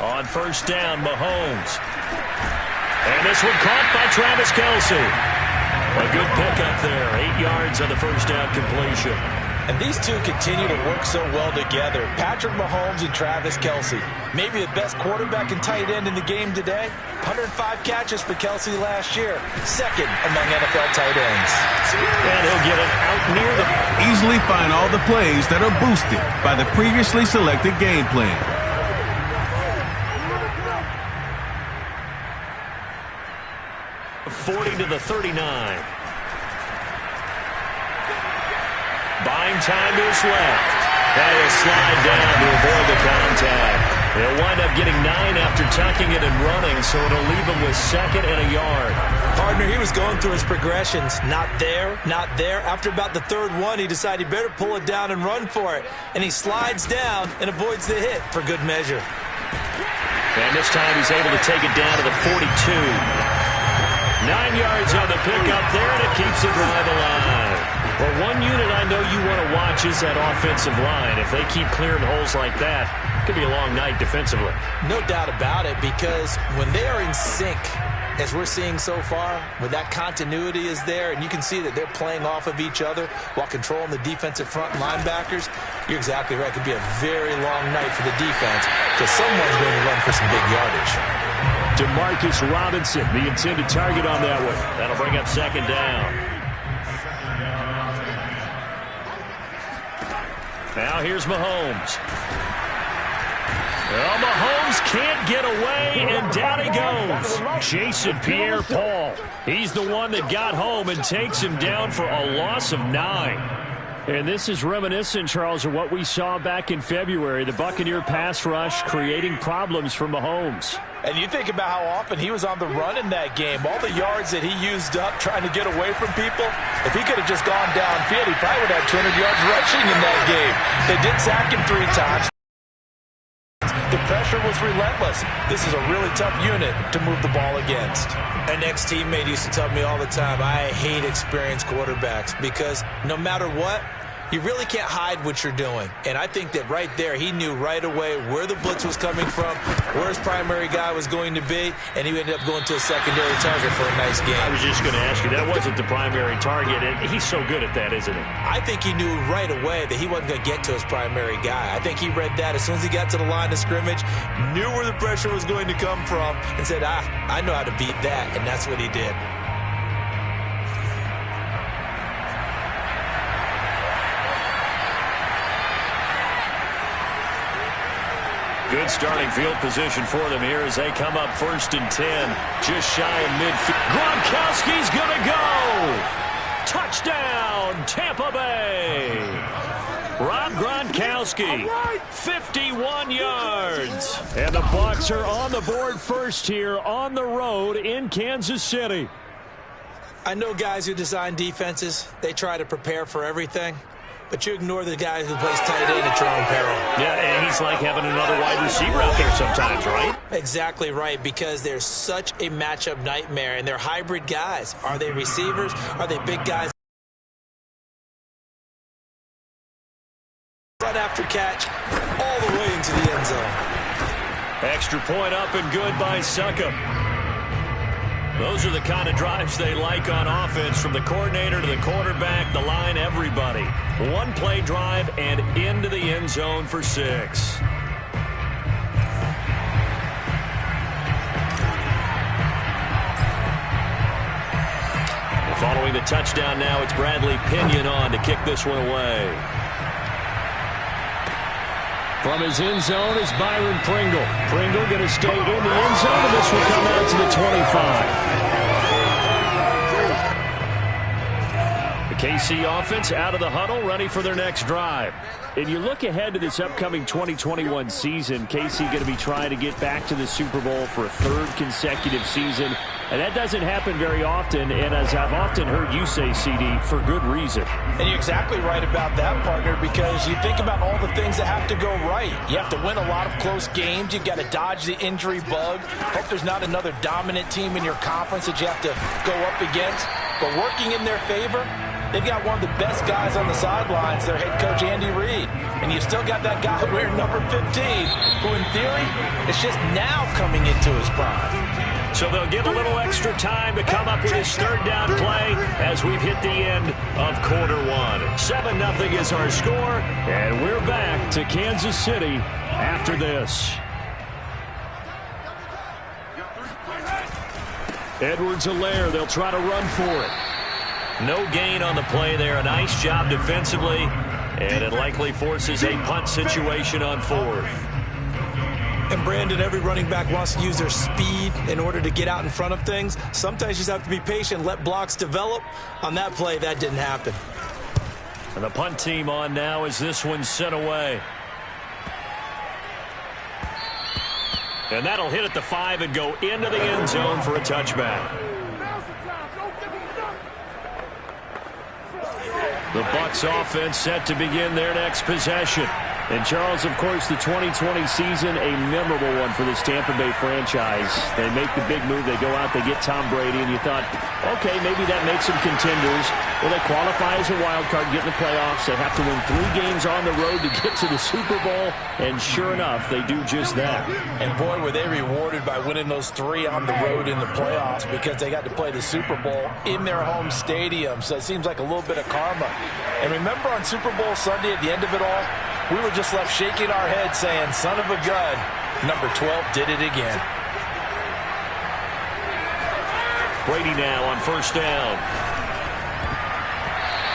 On first down, Mahomes. And this one caught by Travis Kelce. A good pickup there. 8 yards on the first down completion. And these two continue to work so well together. Patrick Mahomes and Travis Kelce. Maybe the best quarterback and tight end in the game today. 105 catches for Kelce last year. Second among NFL tight ends. And he'll get it out near the... Easily find all the plays that are boosted by the previously selected game plan. ...40 to the 39. Buying time to his left. And he'll slide down to avoid the contact. They'll wind up getting 9 after tucking it and running, so it'll leave him with 2nd and a yard. Partner, he was going through his progressions. Not there, not there. After about the 3rd one, he decided he better pull it down and run for it. And he slides down and avoids the hit for good measure. And this time he's able to take it down to the 42. 9 yards on the pickup there, and it keeps the drive alive. Well, one unit I know you want to watch is that offensive line. If they keep clearing holes like that, it could be a long night defensively. No doubt about it, because when they are in sync, as we're seeing so far, when that continuity is there, and you can see that they're playing off of each other while controlling the defensive front linebackers, you're exactly right. It could be a very long night for the defense, because someone's going to run for some big yardage. Demarcus Robinson, the intended target on that one. That'll bring up 2nd down. Now here's Mahomes. Well, Mahomes can't get away, and down he goes. Jason Pierre-Paul. He's the one that got home and takes him down for a loss of 9. And this is reminiscent, Charles, of what we saw back in February. The Buccaneer pass rush creating problems for Mahomes. And you think about how often he was on the run in that game. All the yards that he used up trying to get away from people. If he could have just gone downfield, he probably would have 200 yards rushing in that game. They did sack him 3 times. The pressure was relentless. This is a really tough unit to move the ball against. An ex-teammate used to tell me all the time, I hate experienced quarterbacks because no matter what, you really can't hide what you're doing. And I think that right there, he knew right away where the blitz was coming from, where his primary guy was going to be, and he ended up going to a secondary target for a nice game. I was just going to ask you, that wasn't the primary target, and he's so good at that, isn't he? I think he knew right away that he wasn't going to get to his primary guy. I think he read that as soon as he got to the line of scrimmage, knew where the pressure was going to come from, and said, I know how to beat that, and that's what he did. Good starting field position for them here as they come up 1st and 10. Just shy of midfield. Gronkowski's going to go. Touchdown, Tampa Bay. Rob Gronkowski, 51 yards. And the Bucs are on the board first here on the road in Kansas City. I know guys who design defenses, they try to prepare for everything. But you ignore the guy who plays tight end at your own peril. Yeah, and he's like having another wide receiver out there sometimes, right? Exactly right, because they're such a matchup nightmare, and they're hybrid guys. Are they receivers? Are they big guys? Run after catch all the way into the end zone. Extra point up and good by Succop. Those are the kind of drives they like on offense, from the coordinator to the quarterback, the line, everybody. One play drive and into the end zone for 6. Following the touchdown now, it's Bradley Pinion on to kick this one away. From his end zone is Byron Pringle. Pringle going to stay in the end zone, and this will come out to the 25. The KC offense out of the huddle, ready for their next drive. And you look ahead to this upcoming 2021 season, KC going to be trying to get back to the Super Bowl for a 3rd consecutive season. And that doesn't happen very often, and as I've often heard you say, CD, for good reason. And you're exactly right about that, partner, because you think about all the things that have to go right. You have to win a lot of close games. You've got to dodge the injury bug. Hope there's not another dominant team in your conference that you have to go up against. But working in their favor, they've got one of the best guys on the sidelines, their head coach, Andy Reid. And you've still got that guy wearing number 15, who in theory is just now coming into his prime. So they'll get a little extra time to come up with his third down play as we've hit the end of quarter one. 7-0 is our score, and we're back to Kansas City after this. Edwards-Helaire, they'll try to run for it. No gain on the play there. A nice job defensively, and it likely forces a punt situation on fourth. And Brandon, every running back wants to use their speed in order to get out in front of things. Sometimes you just have to be patient, let blocks develop. On that play, that didn't happen. And the punt team on now as this one's sent away. And that'll hit at the 5 and go into the end zone for a touchback. The Bucs offense set to begin their next possession. And, Charles, of course, the 2020 season, a memorable one for this Tampa Bay franchise. They make the big move. They go out, they get Tom Brady, and you thought, okay, maybe that makes them contenders. Well, they qualify as a wild card, get in the playoffs. They have to win 3 games on the road to get to the Super Bowl, and sure enough, they do just that. And, boy, were they rewarded by winning those 3 on the road in the playoffs because they got to play the Super Bowl in their home stadium. So it seems like a little bit of karma. And remember on Super Bowl Sunday at the end of it all, we were just left shaking our heads saying, son of a gun, number 12 did it again. Brady now on first down.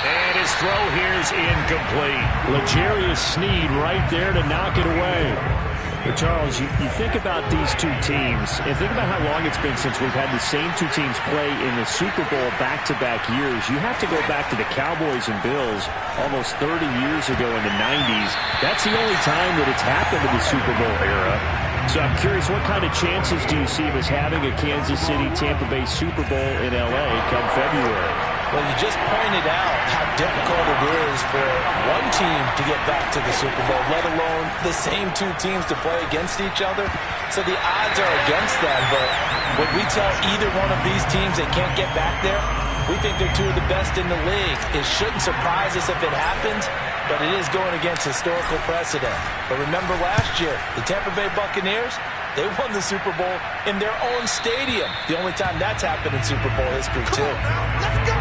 And his throw here's incomplete. L'Jarius Sneed right there to knock it away. But Charles, you think about these two teams, and think about how long it's been since we've had the same two teams play in the Super Bowl back-to-back years. You have to go back to the Cowboys and Bills almost 30 years ago in the 90s. That's the only time that it's happened in the Super Bowl era. So I'm curious, what kind of chances do you see of us having a Kansas City-Tampa Bay Super Bowl in L.A. come February? Well, you just pointed out how difficult it is for one team to get back to the Super Bowl, let alone the same two teams to play against each other. So the odds are against them, but when we tell either one of these teams they can't get back there, we think they're 2 of the best in the league. It shouldn't surprise us if it happens, but it is going against historical precedent. But remember last year, the Tampa Bay Buccaneers, they won the Super Bowl in their own stadium. The only time that's happened in Super Bowl history, too. Let's go!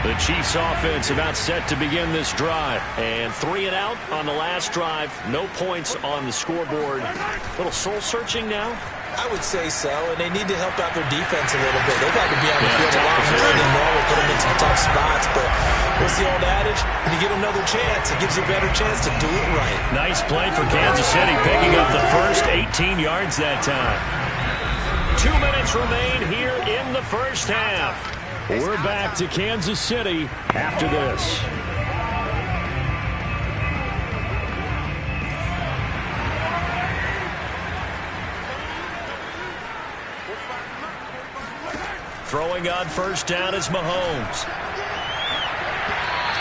The Chiefs offense about set to begin this drive. And 3 and out on the last drive. No points on the scoreboard. A little soul-searching now. I would say so, and they need to help out their defense a little bit. They've had to be on the field a lot more than normal, put them in some tough spots. But what's the old adage? When you get another chance, it gives you a better chance to do it right. Nice play for Kansas City, picking up the first 18 yards that time. 2 minutes remain here in the first half. We're back to Kansas City after this. Throwing on first down is Mahomes.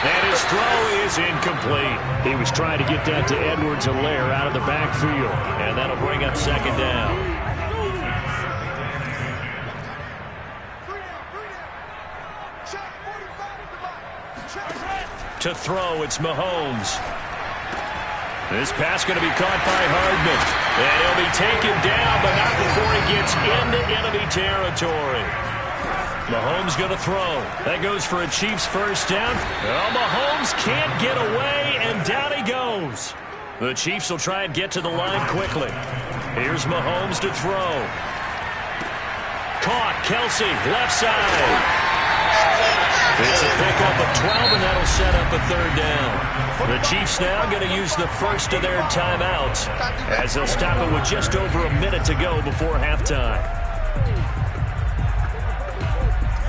And his throw is incomplete. He was trying to get that to Edwards-Helaire out of the backfield. And that'll bring up second down. To throw, it's Mahomes. This pass going to be caught by Hardman. And he'll be taken down, but not before he gets into enemy territory. Mahomes going to throw. That goes for a Chiefs first down. Well, Mahomes can't get away, and down he goes. The Chiefs will try and get to the line quickly. Here's Mahomes to throw. Caught, Kelsey, left side. It's a pickup of 12, and that'll set up a third down. The Chiefs now going to use the first of their timeouts as they'll stop it with just over a minute to go before halftime.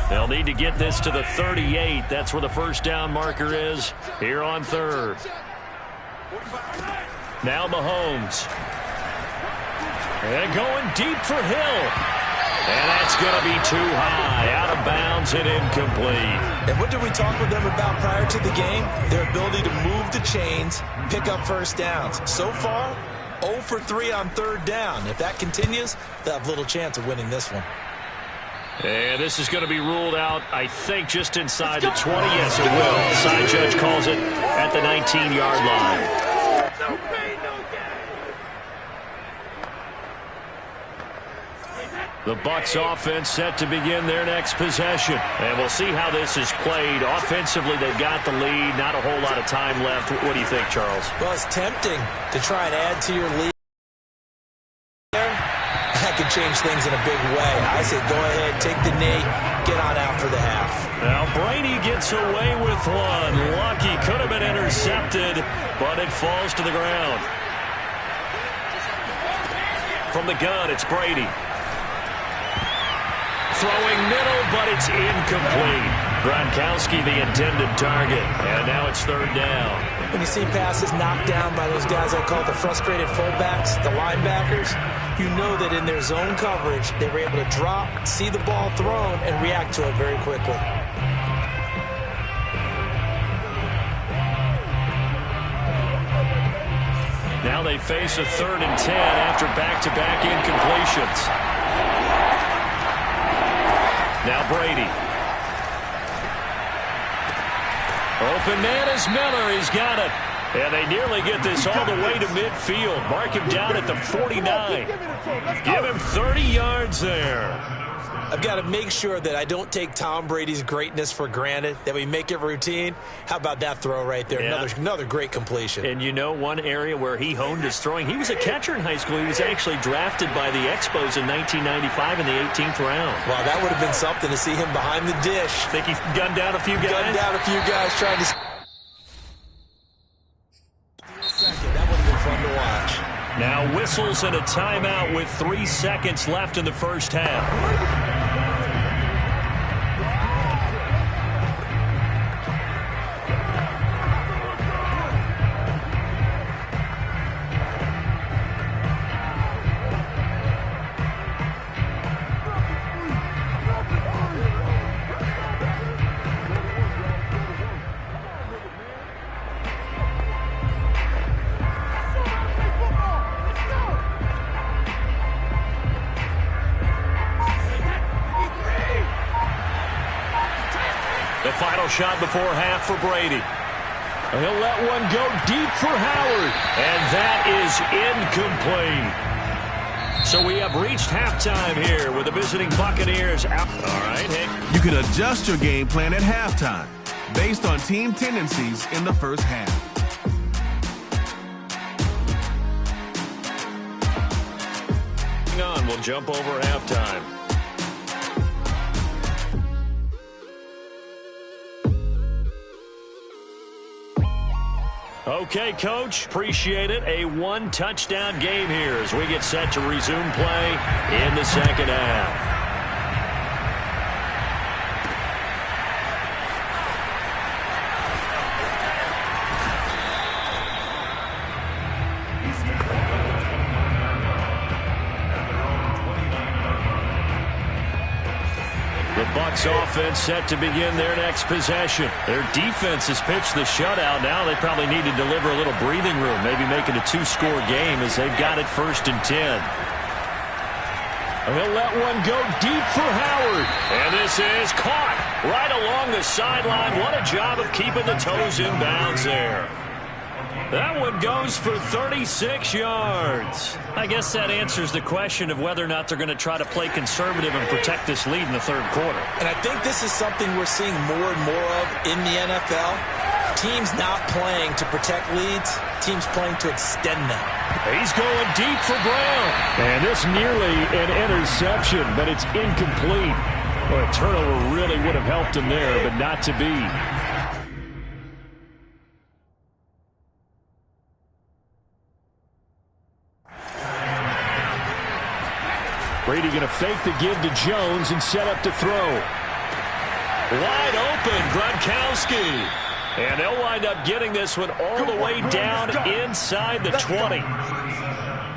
They'll need to get this to the 38. That's where the first down marker is here on third. Now Mahomes. And going deep for Hill. And that's going to be too high, out of bounds and incomplete. And what did we talk with them about prior to the game? Their ability to move the chains, pick up first downs. So far, 0 for 3 on third down. If that continues, they'll have little chance of winning this one. And this is going to be ruled out, I think, just inside the 20. Yes, it will. Side judge calls it at the 19-yard line. The Bucs offense set to begin their next possession. And we'll see how this is played. Offensively, they've got the lead. Not a whole lot of time left. What do you think, Charles? Well, it's tempting to try and add to your lead. That could change things in a big way. I say go ahead, take the knee, get on out for the half. Now Brady gets away with one. Lucky, could have been intercepted, but it falls to the ground. From the gun, it's Brady. Throwing middle, but it's incomplete. Gronkowski, the intended target. And now it's third down. When you see passes knocked down by those guys I call the frustrated fullbacks, the linebackers, you know that in their zone coverage, they were able to drop, see the ball thrown, and react to it very quickly. Now they face a 3rd and 10 after back-to-back incompletions. Now Brady. Open man is Miller. He's got it. And they nearly get this all the way to midfield. Mark him down at the 49. Give him 30 yards there. I've got to make sure that I don't take Tom Brady's greatness for granted, that we make it routine. How about that throw right there? Yeah. Another great completion. And you know one area where he honed his throwing, he was a catcher in high school. He was actually drafted by the Expos in 1995 in the 18th round. Wow, that would have been something to see him behind the dish. Think he gunned down a few guys? Gunned down a few guys trying to... That would have been fun to watch. Now whistles and a timeout with 3 seconds left in the first half. The final shot before half for Brady. He'll let one go deep for Howard. And that is incomplete. So we have reached halftime here with the visiting Buccaneers out. All right, hey. You can adjust your game plan at halftime based on team tendencies in the first half. Hang on, we'll jump over halftime. Okay, Coach, appreciate it. A one-touchdown game here as we get set to resume play in the second half. The Bucs offense set to begin their next possession. Their defense has pitched the shutout. Now they probably need to deliver a little breathing room, maybe make it a 2-score game as they've got it 1st and 10. He'll let one go deep for Howard. And this is caught right along the sideline. What a job of keeping the toes in bounds there. That one goes for 36 yards. I guess that answers the question of whether or not they're going to try to play conservative and protect this lead in the 3rd quarter. And I think this is something we're seeing more and more of in the NFL. Teams not playing to protect leads, teams playing to extend them. He's going deep for Brown. And this nearly an interception, but it's incomplete. Well, a turnover really would have helped him there, but not to be. Brady going to fake the give to Jones and set up to throw. Wide open, Gronkowski. And they'll wind up getting this one all the way down inside the 20.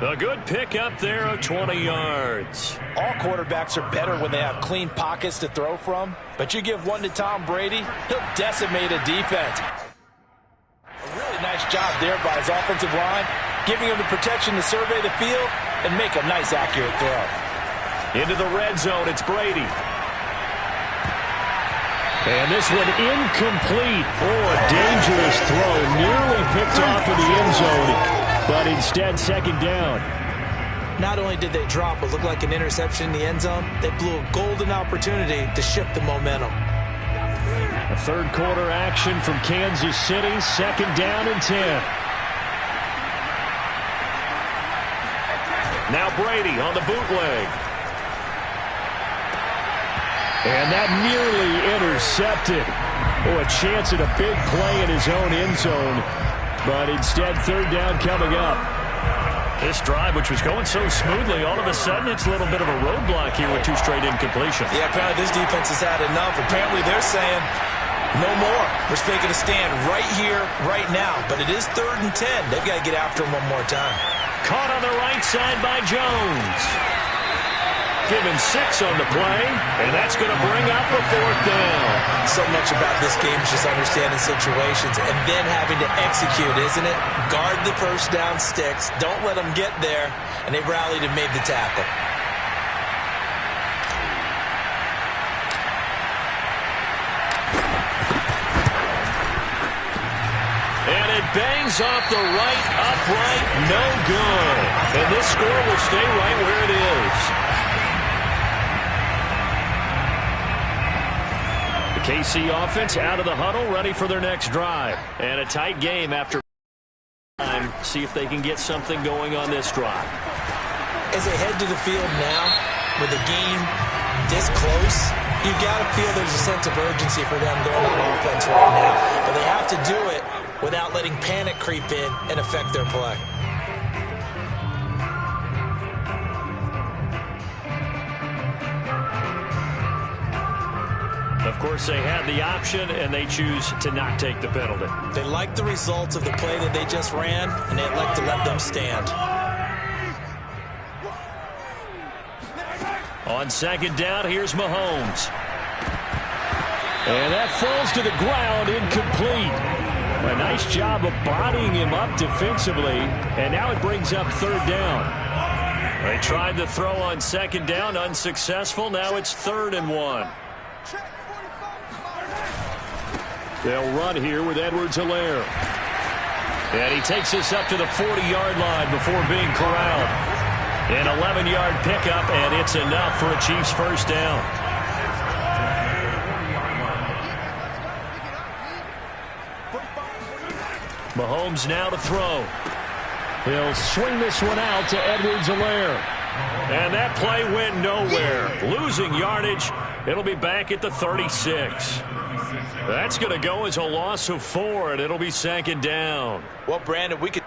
A good pick up there of 20 yards. All quarterbacks are better when they have clean pockets to throw from. But you give one to Tom Brady, he'll decimate a defense. A really nice job there by his offensive line, giving him the protection to survey the field and make a nice, accurate throw. Into the red zone, it's Brady. And this one incomplete. Oh, a dangerous throw. Nearly picked off in the end zone, but instead second down. Not only did they drop what looked like an interception in the end zone, they blew a golden opportunity to shift the momentum. A third quarter action from Kansas City. Second down and 10. Now Brady on the bootleg. And that nearly intercepted. Oh, a chance at a big play in his own end zone. But instead, third down coming up. This drive, which was going so smoothly, all of a sudden it's a little bit of a roadblock here with 2 straight incompletions. Yeah, apparently this defense has had enough. Apparently they're saying, no more. We're making a stand right here, right now. But it is 3rd and 10. They've got to get after him one more time. Caught on the right side by Jones. Given 6 on the play, and that's going to bring up a 4th down. So much about this game is just understanding situations and then having to execute, isn't it? Guard the first down sticks. Don't let them get there. And they rallied and made the tackle. And it bangs off the right upright. No good. And this score will stay right where it is. KC offense out of the huddle, ready for their next drive. And a tight game after time. See if they can get something going on this drive. As they head to the field now, with the game this close, you've got to feel there's a sense of urgency for them going on offense right now. But they have to do it without letting panic creep in and affect their play. Of course, they had the option, and they choose to not take the penalty. They like the results of the play that they just ran, and they elect to let them stand. On second down, here's Mahomes. And that falls to the ground, incomplete. A nice job of bodying him up defensively, and now it brings up 3rd down. They tried to throw on second down, unsuccessful. Now it's 3rd and 1. They'll run here with Edwards-Helaire. And he takes us up to the 40-yard line before being corralled. An 11-yard pickup, and it's enough for a Chiefs first down. Mahomes now to throw. He'll swing this one out to Edwards-Helaire. And that play went nowhere. Losing yardage. It'll be back at the 36. That's going to go as a loss of 4, and it'll be second down. Well, Brandon, we could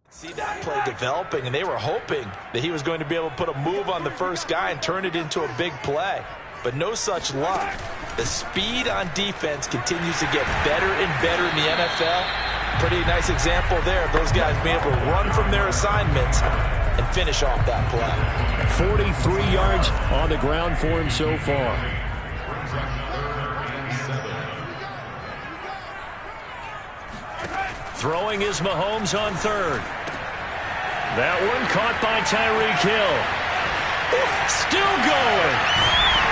see that play developing, and they were hoping that he was going to be able to put a move on the first guy and turn it into a big play. But no such luck. The speed on defense continues to get better and better in the NFL. Pretty nice example there of those guys being able to run from their assignments and finish off that play. 43 yards on the ground for him so far. Throwing is Mahomes on 3rd. That one caught by Tyreek Hill. Still going.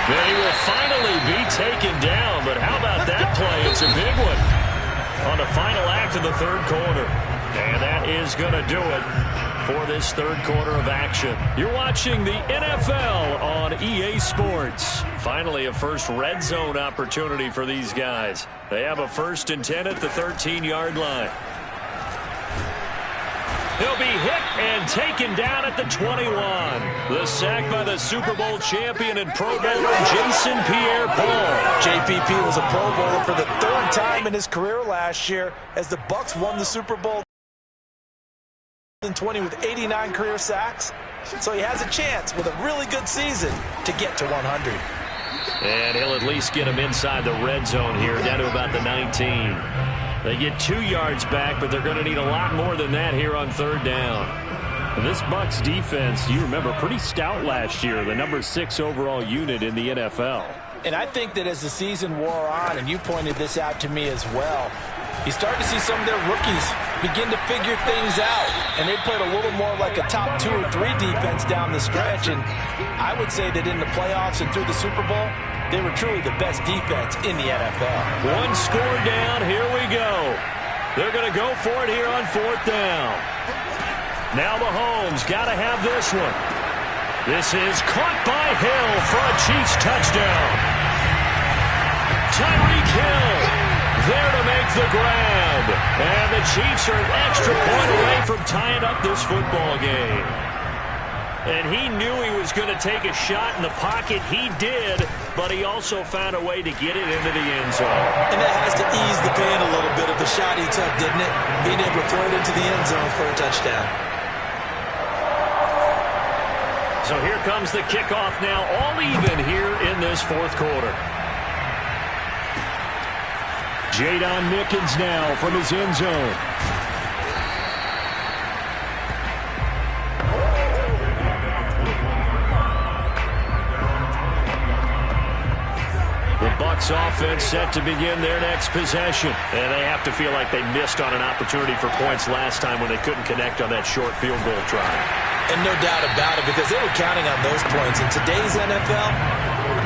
Then he will finally be taken down, but how about that play? It's a big one on the final act of the 3rd quarter. And that is going to do it for this 3rd quarter of action. You're watching the NFL on EA Sports. Finally, a first red zone opportunity for these guys. They have a 1st and 10 at the 13-yard line. He'll be hit and taken down at the 21. The sack by the Super Bowl champion and Pro Bowler Jason Pierre-Paul. JPP was a Pro Bowler for the 3rd time in his career last year as the Bucs won the Super Bowl in 20 with 89 career sacks. So he has a chance with a really good season to get to 100. And he'll at least get him inside the red zone here, down to about the 19. They get 2 yards back, but they're going to need a lot more than that here on 3rd down. And this Bucs defense, you remember, pretty stout last year, the number 6 overall unit in the NFL. And I think that as the season wore on, and you pointed this out to me as well, you start to see some of their rookies begin to figure things out. And they played a little more like a top 2 or 3 defense down the stretch. And I would say that in the playoffs and through the Super Bowl, They were truly the best defense in the NFL. One score down. Here we go. They're going to go for it here on 4th down. Now Mahomes got to have this one. This is caught by Hill for a Chiefs touchdown. Tyreek Hill there to make the grab. And the Chiefs are an extra point away from tying up this football game. And he knew he was going to take a shot in the pocket. He did, but he also found a way to get it into the end zone. And that has to ease the pain a little bit of the shot he took, didn't it? Being able to throw it into the end zone for a touchdown. So here comes the kickoff now, all even here in this 4th quarter. Jadon Mickens now from his end zone. The Bucs offense set to begin their next possession. And they have to feel like they missed on an opportunity for points last time when they couldn't connect on that short field goal try. And no doubt about it, because they were counting on those points. In today's NFL,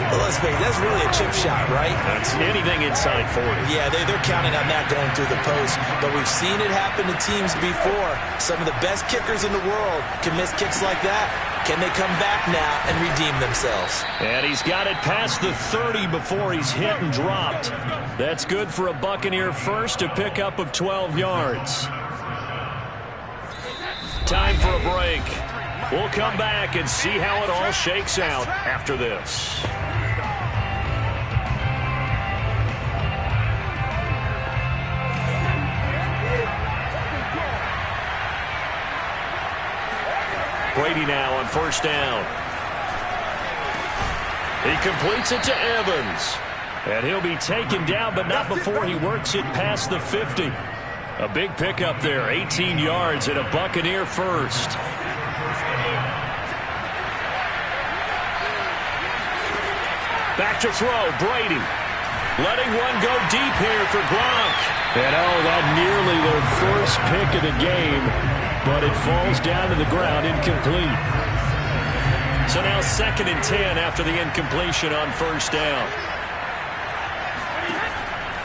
well, let's face it, that's really a chip shot, right? That's anything inside 40. Yeah, they're counting on that going through the post. But we've seen it happen to teams before. Some of the best kickers in the world can miss kicks like that. Can they come back now and redeem themselves? And he's got it past the 30 before he's hit and dropped. That's good for a Buccaneer first, a pickup of 12 yards. Time for a break. We'll come back and see how it all shakes out after this. Brady now on 1st down. He completes it to Evans. And he'll be taken down, but not before he works it past the 50. A big pickup there, 18 yards and a Buccaneer first. Back to throw, Brady. Letting one go deep here for Gronk. And that nearly their first pick of the game, but it falls down to the ground incomplete. So now 2nd and 10 after the incompletion on 1st down.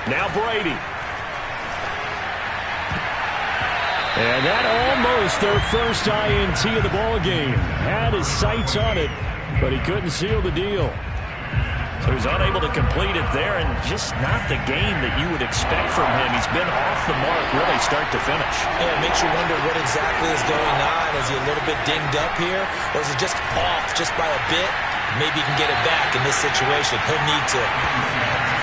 Now Brady. And that almost their first INT of the ball game. Had his sights on it, but he couldn't seal the deal. So he's unable to complete it there, and just not the game that you would expect from him. He's been off the mark really start to finish. Yeah, it makes you wonder what exactly is going on. Is he a little bit dinged up here, or is it just off just by a bit? Maybe he can get it back in this situation. He'll need to.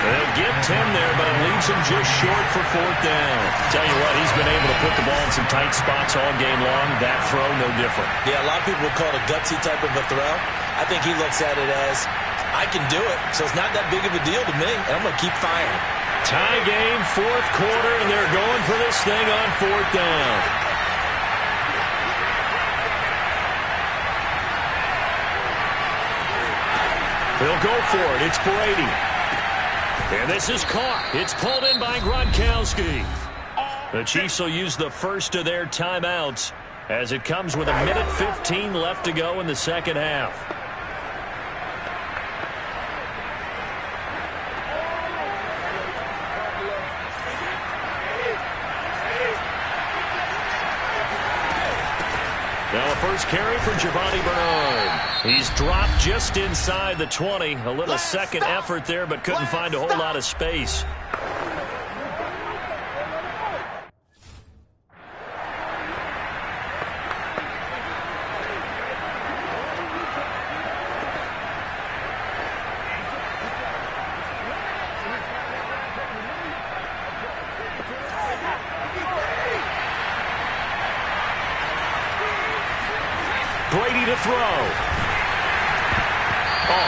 They'll get 10 there, but it leaves him just short for 4th down. Tell you what, he's been able to put the ball in some tight spots all game long. That throw, no different. Yeah, a lot of people would call it a gutsy type of a throw. I think he looks at it as, I can do it, so it's not that big of a deal to me, and I'm going to keep firing. Tie game, 4th quarter, and they're going for this thing on 4th down. They'll go for it. It's Brady. And this is caught. It's pulled in by Gronkowski. The Chiefs will use the first of their timeouts as it comes with 1:15 left to go in the 2nd half. Now a first carry from Giovanni Bernard. He's dropped just inside the 20. A little second effort there, but couldn't find a whole lot of space. Brady to throw.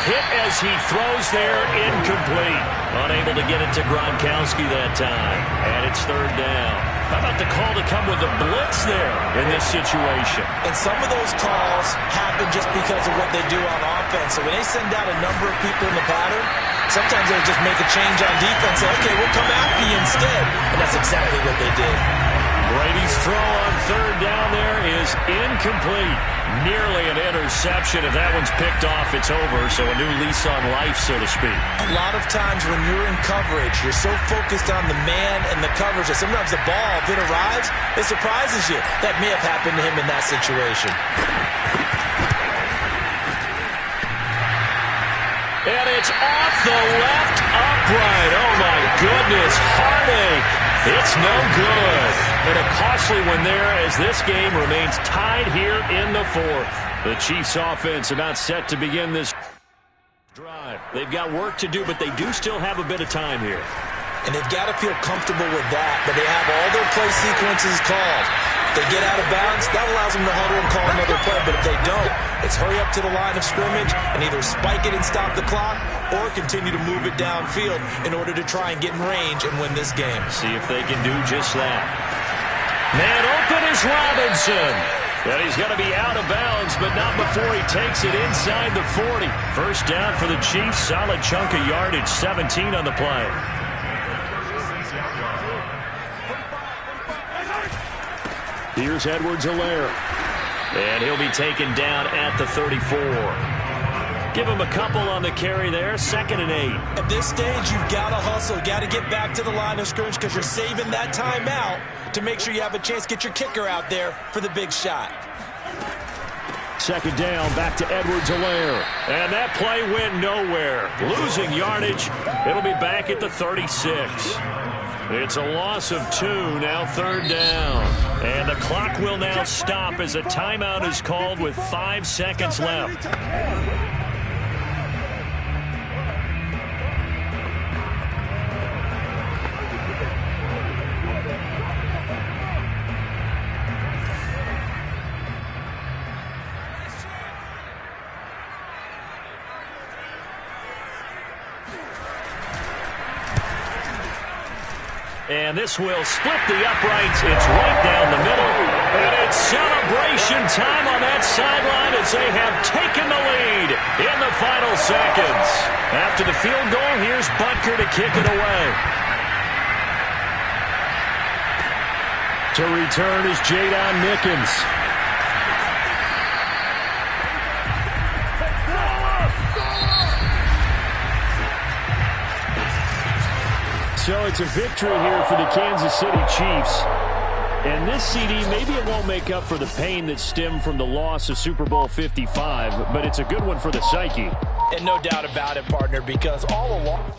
Hit as he throws there, incomplete. Unable to get it to Gronkowski that time. And it's 3rd down. How about the call to come with the blitz there in this situation? And some of those calls happen just because of what they do on offense. So when they send out a number of people in the pattern, sometimes they'll just make a change on defense. Say, okay, we'll come after you instead. And that's exactly what they did. Brady's throw on third down there is incomplete. Nearly an interception. If that one's picked off, it's over. So a new lease on life, so to speak. A lot of times when you're in coverage, you're so focused on the man and the coverage that sometimes the ball, if it arrives, it surprises you. That may have happened to him in that situation. And it's off the left upright. Oh, my goodness. Heartache. It's no good. And a costly one there as this game remains tied here in the fourth. The Chiefs offense about set to begin this drive. They've got work to do, but they do still have a bit of time here. And they've got to feel comfortable with that, but they have all their play sequences called. If they get out of bounds, that allows them to huddle and call another play. But if they don't, it's hurry up to the line of scrimmage and either spike it and stop the clock or continue to move it downfield in order to try and get in range and win this game. See if they can do just that. Man open is Robinson. And he's going to be out of bounds, but not before he takes it inside the 40. First down for the Chiefs. Solid chunk of yardage, 17 on the play. Here's Edwards-Helaire. And he'll be taken down at the 34. Give him a couple on the carry there. 2nd and 8. At this stage, you've got to hustle. Got to get back to the line of scrimmage because you're saving that timeout to make sure you have a chance to get your kicker out there for the big shot. 2nd down, back to Edwards-Helaire. And that play went nowhere. Losing yardage. It'll be back at the 36. It's a loss of 2, now 3rd down. And the clock will now stop as a timeout is called with 5 seconds left. And this will split the uprights. It's right down the middle. And it's celebration time on that sideline as they have taken the lead in the final seconds. After the field goal, here's Butker to kick it away. To return is Jadon Mickens. So it's a victory here for the Kansas City Chiefs. And this CD, maybe it won't make up for the pain that stemmed from the loss of Super Bowl 55, but it's a good one for the psyche. And no doubt about it, partner, because all along...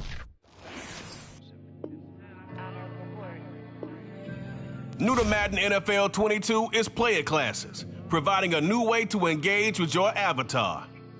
New to Madden NFL 22 is player classes, providing a new way to engage with your avatar.